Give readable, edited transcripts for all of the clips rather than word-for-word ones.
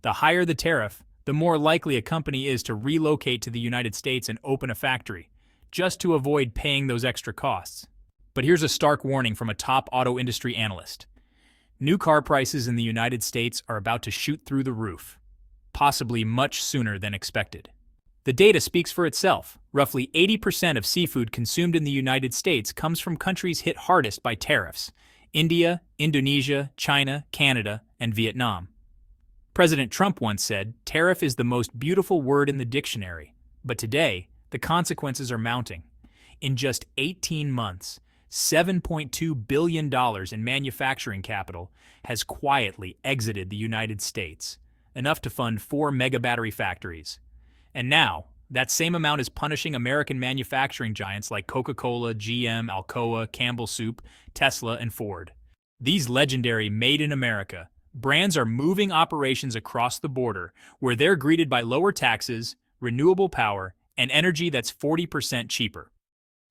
The higher the tariff, the more likely a company is to relocate to the United States and open a factory, just to avoid paying those extra costs. But here's a stark warning from a top auto industry analyst. New car prices in the United States are about to shoot through the roof, possibly much sooner than expected. The data speaks for itself. Roughly 80% of seafood consumed in the United States comes from countries hit hardest by tariffs: India, Indonesia, China, Canada, and Vietnam. President Trump once said, "Tariff is the most beautiful word in the dictionary." But today, the consequences are mounting. In just 18 months, $7.2 billion in manufacturing capital has quietly exited the United States, enough to fund 4 mega battery factories. And now, that same amount is punishing American manufacturing giants like Coca-Cola, GM, Alcoa, Campbell Soup, Tesla, and Ford. These legendary Made in America brands are moving operations across the border, where they're greeted by lower taxes, renewable power, and energy that's 40% cheaper.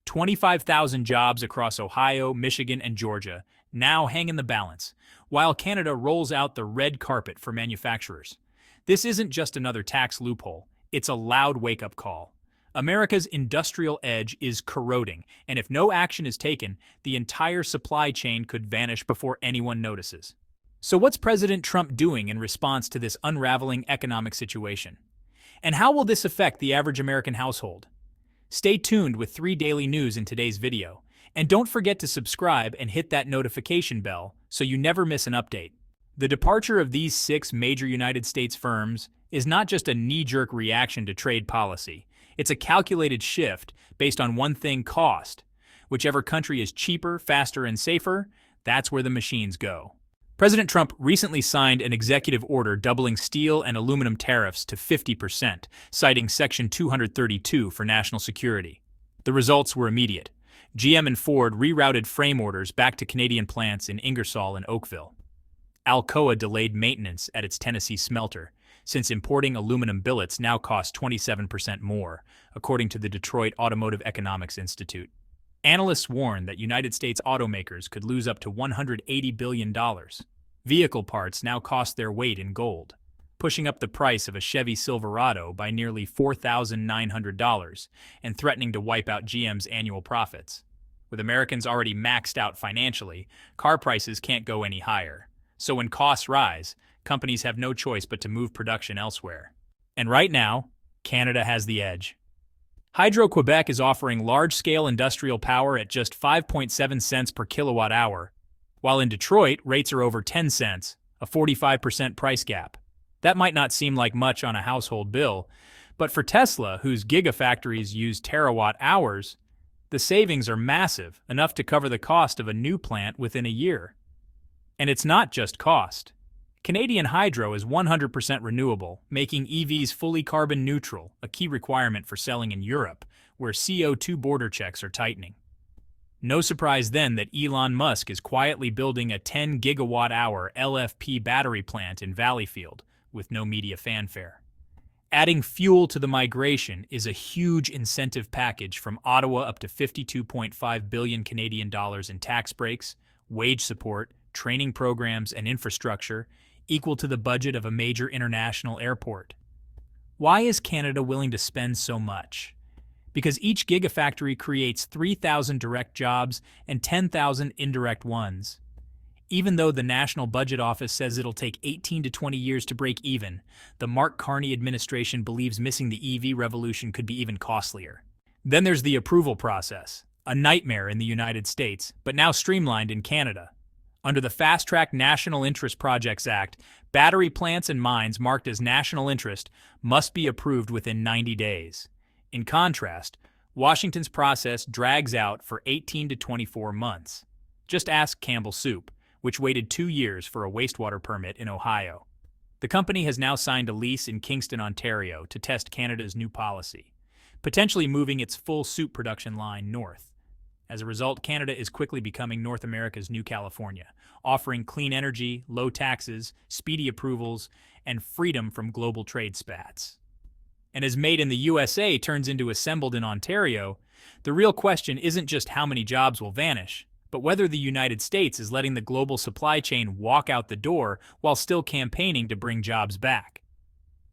25,000 jobs across Ohio, Michigan, and Georgia now hang in the balance, while Canada rolls out the red carpet for manufacturers. This isn't just another tax loophole, it's a loud wake-up call. America's industrial edge is corroding, and if no action is taken, the entire supply chain could vanish before anyone notices. So what's President Trump doing in response to this unraveling economic situation? And how will this affect the average American household? Stay tuned with 3 Daily News in today's video, and don't forget to subscribe and hit that notification bell so you never miss an update. The departure of these 6 major United States firms is not just a knee-jerk reaction to trade policy. It's a calculated shift based on one thing: cost. Whichever country is cheaper, faster, and safer, that's where the machines go. President Trump recently signed an executive order doubling steel and aluminum tariffs to 50%, citing Section 232 for national security. The results were immediate. GM and Ford rerouted frame orders back to Canadian plants in Ingersoll and Oakville. Alcoa delayed maintenance at its Tennessee smelter, since importing aluminum billets now cost 27% more, according to the Detroit Automotive Economics Institute. Analysts warn that United States automakers could lose up to $180 billion. Vehicle parts now cost their weight in gold, pushing up the price of a Chevy Silverado by nearly $4,900 and threatening to wipe out GM's annual profits. With Americans already maxed out financially, car prices can't go any higher. So when costs rise, companies have no choice but to move production elsewhere. And right now, Canada has the edge. Hydro-Quebec is offering large-scale industrial power at just 5.7 cents per kilowatt hour, while in Detroit, rates are over 10 cents, a 45% price gap. That might not seem like much on a household bill, but for Tesla, whose gigafactories use terawatt hours, the savings are massive, enough to cover the cost of a new plant within a year. And it's not just cost. Canadian hydro is 100% renewable, making EVs fully carbon neutral, a key requirement for selling in Europe, where CO2 border checks are tightening. No surprise then that Elon Musk is quietly building a 10 gigawatt-hour LFP battery plant in Valleyfield, with no media fanfare. Adding fuel to the migration is a huge incentive package, from Ottawa up to 52.5 billion Canadian dollars in tax breaks, wage support, training programs, and infrastructure, equal to the budget of a major international airport. Why is Canada willing to spend so much? Because each gigafactory creates 3,000 direct jobs and 10,000 indirect ones. Even though the National Budget Office says it'll take 18 to 20 years to break even, the Mark Carney administration believes missing the EV revolution could be even costlier. Then there's the approval process, a nightmare in the United States, but now streamlined in Canada. Under the Fast Track National Interest Projects Act, battery plants and mines marked as national interest must be approved within 90 days. In contrast, Washington's process drags out for 18 to 24 months. Just ask Campbell Soup, which waited 2 years for a wastewater permit in Ohio. The company has now signed a lease in Kingston, Ontario, to test Canada's new policy, potentially moving its full soup production line north. As a result, Canada is quickly becoming North America's new California, offering clean energy, low taxes, speedy approvals, and freedom from global trade spats. And as Made in the USA turns into Assembled in Ontario, the real question isn't just how many jobs will vanish, but whether the United States is letting the global supply chain walk out the door while still campaigning to bring jobs back.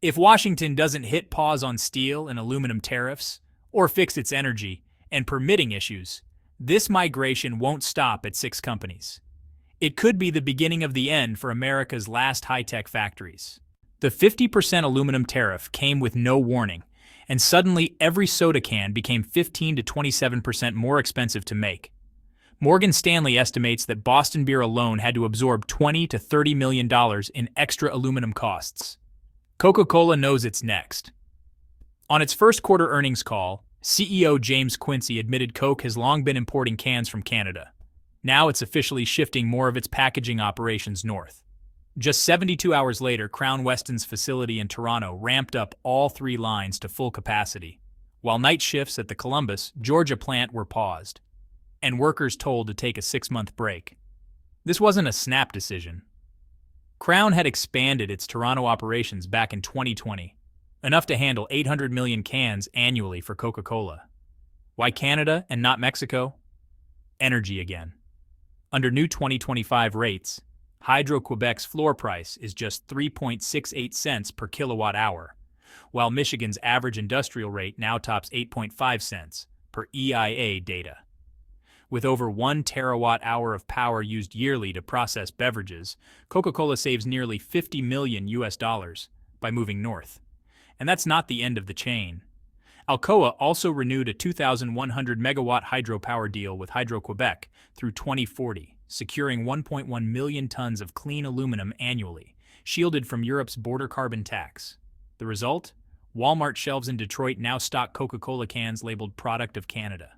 If Washington doesn't hit pause on steel and aluminum tariffs, or fix its energy and permitting issues, this migration won't stop at 6 companies. It could be the beginning of the end for America's last high-tech factories. The 50% aluminum tariff came with no warning, and suddenly every soda can became 15 to 27% more expensive to make. Morgan Stanley estimates that Boston Beer alone had to absorb $20 to $30 million in extra aluminum costs. Coca-Cola knows it's next. On its first quarter earnings call, CEO James Quincey admitted Coke has long been importing cans from Canada. Now it's officially shifting more of its packaging operations north. Just 72 hours later, Crown Weston's facility in Toronto ramped up all 3 lines to full capacity, while night shifts at the Columbus, Georgia plant were paused, and workers told to take a 6-month break. This wasn't a snap decision. Crown had expanded its Toronto operations back in 2020, enough to handle 800 million cans annually for Coca-Cola. Why Canada and not Mexico? Energy again. Under new 2025 rates, Hydro-Quebec's floor price is just 3.68 cents per kilowatt hour, while Michigan's average industrial rate now tops 8.5 cents per EIA data. With over 1 terawatt-hour of power used yearly to process beverages, Coca-Cola saves nearly $50 million by moving north. And that's not the end of the chain. Alcoa also renewed a 2,100 megawatt hydropower deal with Hydro-Quebec through 2040, securing 1.1 million tons of clean aluminum annually, shielded from Europe's border carbon tax. The result? Walmart shelves in Detroit now stock Coca-Cola cans labeled Product of Canada.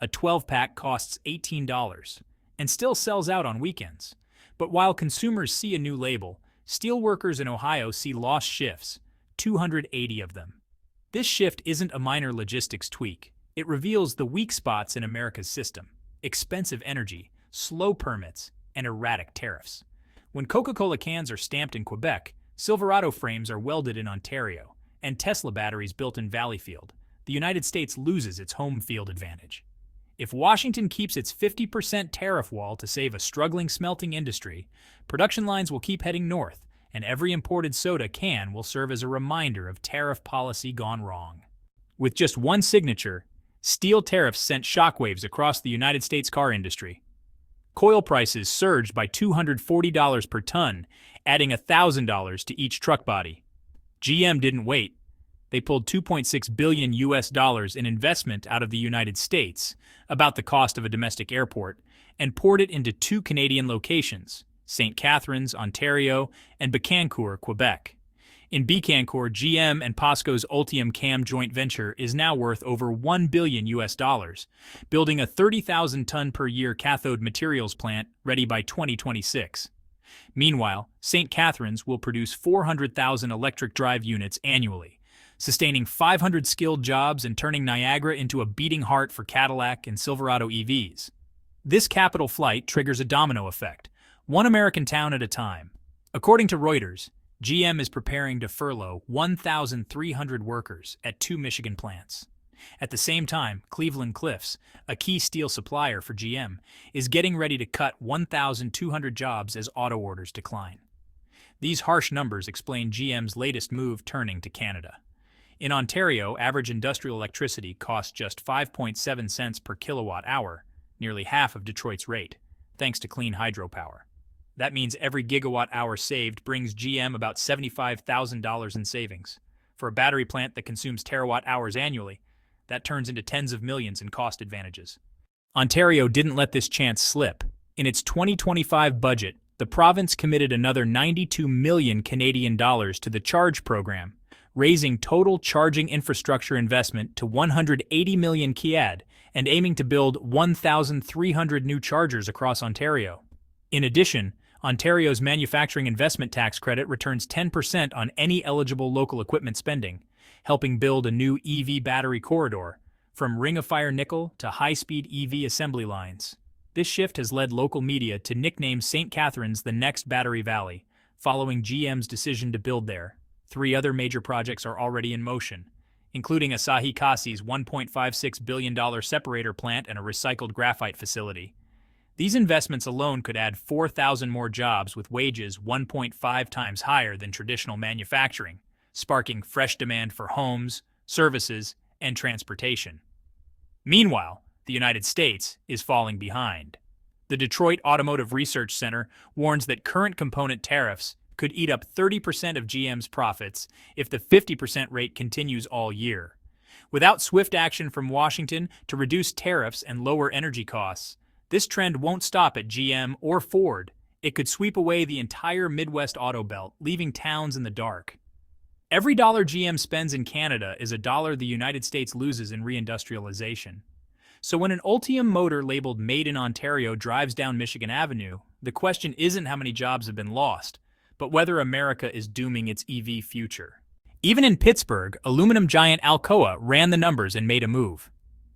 A 12-pack costs $18 and still sells out on weekends. But while consumers see a new label, steelworkers in Ohio see lost shifts, 280 of them. This shift isn't a minor logistics tweak. It reveals the weak spots in America's system: expensive energy, slow permits, and erratic tariffs. When Coca-Cola cans are stamped in Quebec, Silverado frames are welded in Ontario, and Tesla batteries built in Valleyfield, the United States loses its home field advantage. If Washington keeps its 50% tariff wall to save a struggling smelting industry, production lines will keep heading north, and every imported soda can will serve as a reminder of tariff policy gone wrong. With just one signature, steel tariffs sent shockwaves across the United States car industry. Coil prices surged by $240 per ton, adding $1,000 to each truck body. GM didn't wait. They pulled $2.6 billion in investment out of the United States, about the cost of a domestic airport, and poured it into 2 Canadian locations, St. Catharines, Ontario, and Bécancour, Quebec. In Bécancour, GM and POSCO's Ultium Cam joint venture is now worth over $1 billion, building a 30,000-ton per year cathode materials plant ready by 2026. Meanwhile, St. Catharines will produce 400,000 electric drive units annually, sustaining 500 skilled jobs and turning Niagara into a beating heart for Cadillac and Silverado EVs. This capital flight triggers a domino effect, one American town at a time. According to Reuters, GM is preparing to furlough 1,300 workers at 2 Michigan plants. At the same time, Cleveland-Cliffs, a key steel supplier for GM, is getting ready to cut 1,200 jobs as auto orders decline. These harsh numbers explain GM's latest move turning to Canada. In Ontario, average industrial electricity costs just 5.7 cents per kilowatt hour, nearly half of Detroit's rate, thanks to clean hydropower. That means every gigawatt hour saved brings GM about $75,000 in savings. For a battery plant that consumes terawatt hours annually, that turns into tens of millions in cost advantages. Ontario didn't let this chance slip. In its 2025 budget, the province committed another 92 million Canadian dollars to the CHARGE program, raising total charging infrastructure investment to 180 million CAD and aiming to build 1,300 new chargers across Ontario. In addition, Ontario's manufacturing investment tax credit returns 10% on any eligible local equipment spending, helping build a new EV battery corridor, from Ring of Fire nickel to high-speed EV assembly lines. This shift has led local media to nickname St. Catharines the next Battery Valley, following GM's decision to build there. 3 other major projects are already in motion, including Asahi Kasei's $1.56 billion separator plant and a recycled graphite facility. These investments alone could add 4,000 more jobs with wages 1.5 times higher than traditional manufacturing, sparking fresh demand for homes, services, and transportation. Meanwhile, the United States is falling behind. The Detroit Automotive Research Center warns that current component tariffs could eat up 30% of GM's profits if the 50% rate continues all year. Without swift action from Washington to reduce tariffs and lower energy costs, this trend won't stop at GM or Ford. It could sweep away the entire Midwest auto belt, leaving towns in the dark. Every dollar GM spends in Canada is a dollar the United States loses in reindustrialization. So when an Ultium motor labeled Made in Ontario drives down Michigan Avenue, the question isn't how many jobs have been lost, but whether America is dooming its EV future. Even in Pittsburgh, aluminum giant Alcoa ran the numbers and made a move.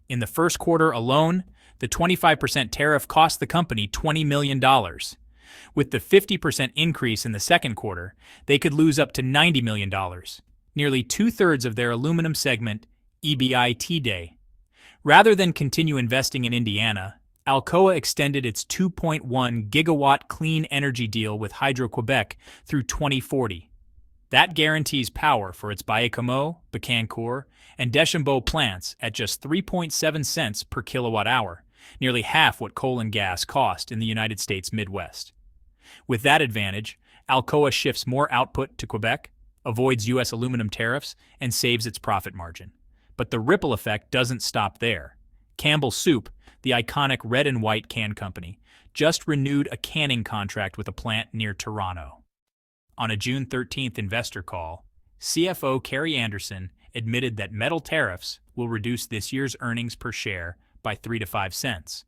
In the first quarter alone, the 25% tariff cost the company $20 million. With the 50% increase in the second quarter, they could lose up to $90 million, nearly two-thirds of their aluminum segment EBIT day. Rather than continue investing in Indiana, Alcoa extended its 2.1 gigawatt clean energy deal with Hydro-Quebec through 2040. That guarantees power for its Baie-Comeau, Bécancour, and Deschambault plants at just 3.7 cents per kilowatt hour, nearly half what coal and gas cost in the United States Midwest. With that advantage, Alcoa shifts more output to Quebec, avoids U.S. aluminum tariffs, and saves its profit margin. But the ripple effect doesn't stop there. Campbell Soup, the iconic red and white can company, just renewed a canning contract with a plant near Toronto. On a June 13th investor call, CFO Carrie Anderson admitted that metal tariffs will reduce this year's earnings per share by 3 to 5 cents.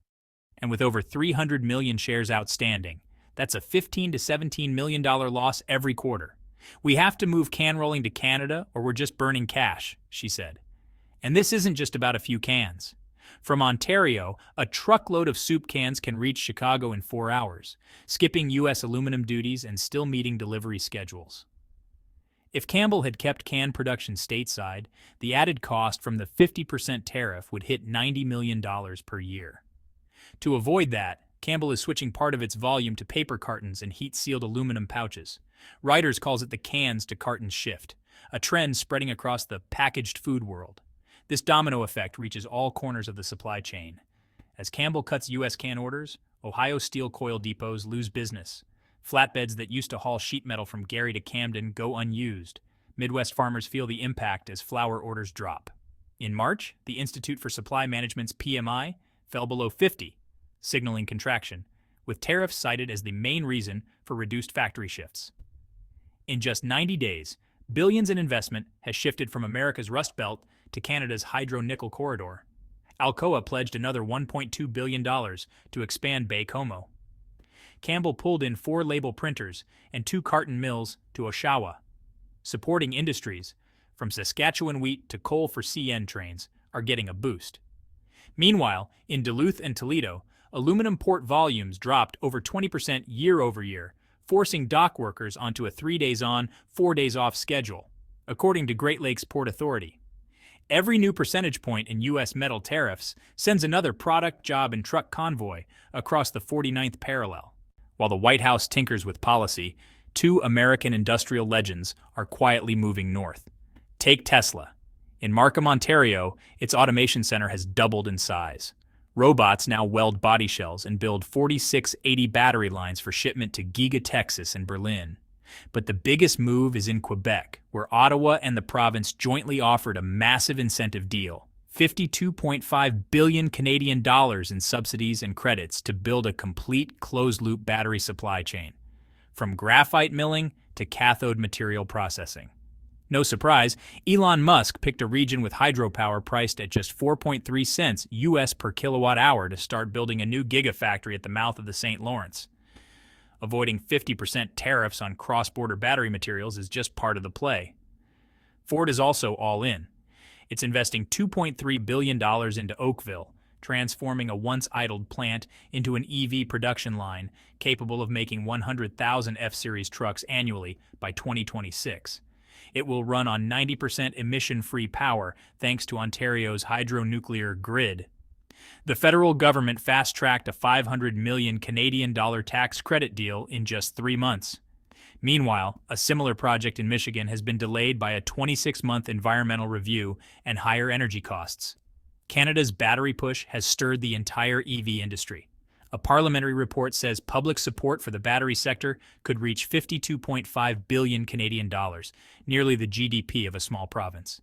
And with over 300 million shares outstanding, that's a $15 to $17 million loss every quarter. We have to move can rolling to Canada or we're just burning cash, she said. And this isn't just about a few cans. From Ontario, a truckload of soup cans can reach Chicago in 4 hours, skipping U.S. aluminum duties and still meeting delivery schedules. If Campbell had kept can production stateside, the added cost from the 50% tariff would hit $90 million per year. To avoid that, Campbell is switching part of its volume to paper cartons and heat-sealed aluminum pouches. Reuters calls it the cans to cartons shift, a trend spreading across the packaged food world. This domino effect reaches all corners of the supply chain. As Campbell cuts U.S. can orders, Ohio steel coil depots lose business. Flatbeds that used to haul sheet metal from Gary to Camden go unused. Midwest farmers feel the impact as flour orders drop. In March, the Institute for Supply Management's PMI fell below 50, signaling contraction, with tariffs cited as the main reason for reduced factory shifts. In just 90 days, billions in investment has shifted from America's Rust Belt to Canada's hydro-nickel corridor. Alcoa pledged another $1.2 billion to expand Baie-Comeau. Campbell pulled in 4 label printers and 2 carton mills to Oshawa. Supporting industries, from Saskatchewan wheat to coal for CN trains, are getting a boost. Meanwhile, in Duluth and Toledo, aluminum port volumes dropped over 20% year over year, forcing dock workers onto a 3 days on, 4 days off schedule, according to Great Lakes Port Authority. Every new percentage point in U.S. metal tariffs sends another product, job, and truck convoy across the 49th parallel. While the White House tinkers with policy, 2 American industrial legends are quietly moving north. Take Tesla. In Markham, Ontario, its automation center has doubled in size. Robots now weld body shells and build 4680 battery lines for shipment to Giga, Texas and Berlin. But the biggest move is in Quebec, where Ottawa and the province jointly offered a massive incentive deal, $52.5 billion Canadian dollars in subsidies and credits to build a complete closed-loop battery supply chain, from graphite milling to cathode material processing. No surprise, Elon Musk picked a region with hydropower priced at just 4.3 cents US per kilowatt hour to start building a new gigafactory at the mouth of the St. Lawrence. Avoiding 50% tariffs on cross-border battery materials is just part of the play. Ford is also all in. It's investing $2.3 billion into Oakville, transforming a once-idled plant into an EV production line capable of making 100,000 F-Series trucks annually by 2026. It will run on 90% emission-free power thanks to Ontario's hydronuclear grid. The federal government fast-tracked a $500 million Canadian dollar tax credit deal in just 3 months. Meanwhile, a similar project in Michigan has been delayed by a 26-month environmental review and higher energy costs. Canada's battery push has stirred the entire EV industry. A parliamentary report says public support for the battery sector could reach 52.5 billion Canadian dollars, nearly the GDP of a small province.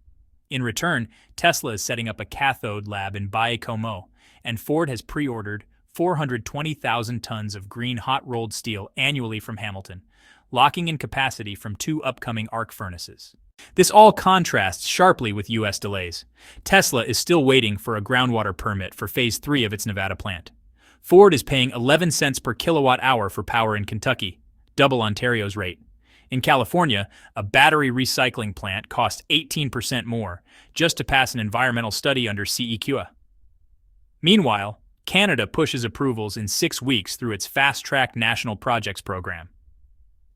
In return, Tesla is setting up a cathode lab in Baie-Comeau, and Ford has pre-ordered 420,000 tons of green hot-rolled steel annually from Hamilton, locking in capacity from 2 upcoming arc furnaces. This all contrasts sharply with U.S. delays. Tesla is still waiting for a groundwater permit for Phase 3 of its Nevada plant. Ford is paying 11 cents per kilowatt-hour for power in Kentucky, double Ontario's rate. In California, a battery recycling plant costs 18% more just to pass an environmental study under CEQA. Meanwhile, Canada pushes approvals in 6 weeks through its fast-track National Projects program.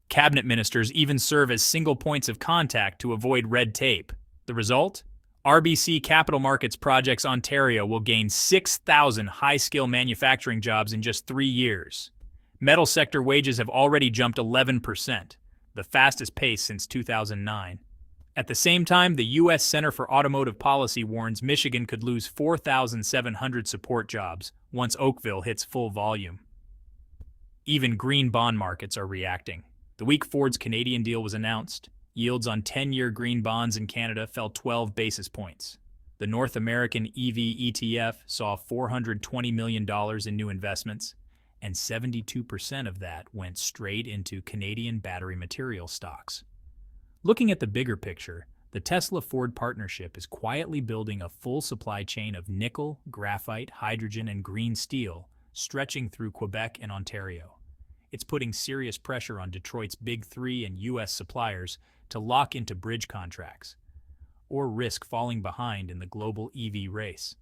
Cabinet ministers even serve as single points of contact to avoid red tape. The result? RBC Capital Markets Projects Ontario will gain 6,000 high-skill manufacturing jobs in just 3 years. Metal sector wages have already jumped 11%, the fastest pace since 2009. At the same time, the U.S. Center for Automotive Policy warns Michigan could lose 4,700 support jobs once Oakville hits full volume. Even green bond markets are reacting. The week Ford's Canadian deal was announced, yields on 10-year green bonds in Canada fell 12 basis points. The North American EV ETF saw $420 million in new investments, and 72% of that went straight into Canadian battery material stocks. Looking at the bigger picture, the Tesla-Ford partnership is quietly building a full supply chain of nickel, graphite, hydrogen, and green steel, stretching through Quebec and Ontario. It's putting serious pressure on Detroit's Big Three and U.S. suppliers to lock into bridge contracts, or risk falling behind in the global EV race.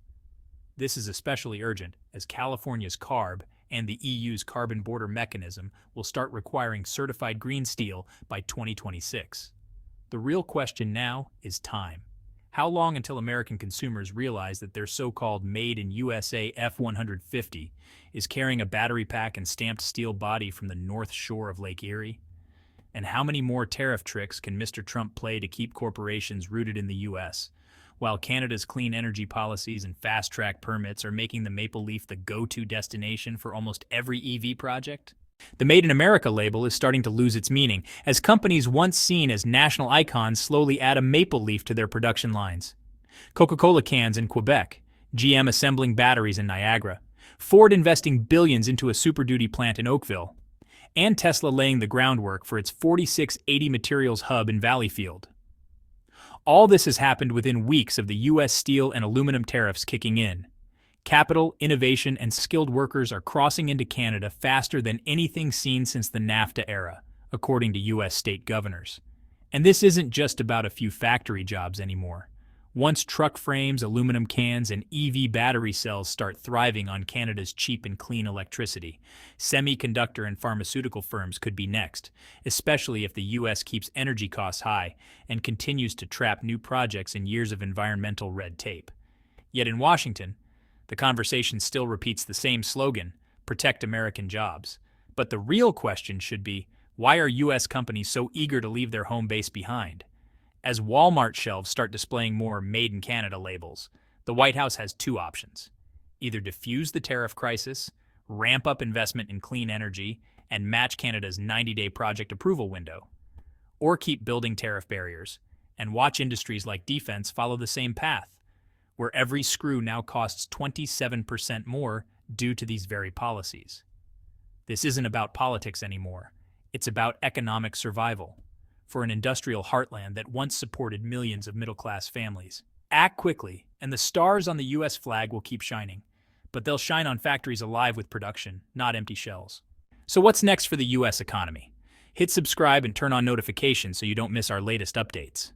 This is especially urgent as California's CARB and the EU's carbon border mechanism will start requiring certified green steel by 2026. The real question now is time. How long until American consumers realize that their so-called Made in USA F-150 is carrying a battery pack and stamped steel body from the North Shore of Lake Erie? And how many more tariff tricks can Mr. Trump play to keep corporations rooted in the U.S., while Canada's clean energy policies and fast-track permits are making the Maple Leaf the go-to destination for almost every EV project? The Made in America label is starting to lose its meaning, as companies once seen as national icons slowly add a maple leaf to their production lines. Coca-Cola cans in Quebec, GM assembling batteries in Niagara, Ford investing billions into a Super Duty plant in Oakville, and Tesla laying the groundwork for its 4680 materials hub in Valleyfield. All this has happened within weeks of the U.S. steel and aluminum tariffs kicking in. Capital, innovation, and skilled workers are crossing into Canada faster than anything seen since the NAFTA era, according to U.S. state governors. And this isn't just about a few factory jobs anymore. Once truck frames, aluminum cans, and EV battery cells start thriving on Canada's cheap and clean electricity, semiconductor and pharmaceutical firms could be next, especially if the U.S. keeps energy costs high and continues to trap new projects in years of environmental red tape. Yet in Washington, the conversation still repeats the same slogan, protect American jobs. But the real question should be, why are U.S. companies so eager to leave their home base behind? As Walmart shelves start displaying more Made in Canada labels, the White House has 2 options. Either defuse the tariff crisis, ramp up investment in clean energy, and match Canada's 90-day project approval window, or keep building tariff barriers and watch industries like defense follow the same path, where every screw now costs 27% more due to these very policies. This isn't about politics anymore. It's about economic survival for an industrial heartland that once supported millions of middle-class families. Act quickly, and the stars on the U.S. flag will keep shining, but they'll shine on factories alive with production, not empty shells. So what's next for the U.S. economy? Hit subscribe and turn on notifications so you don't miss our latest updates.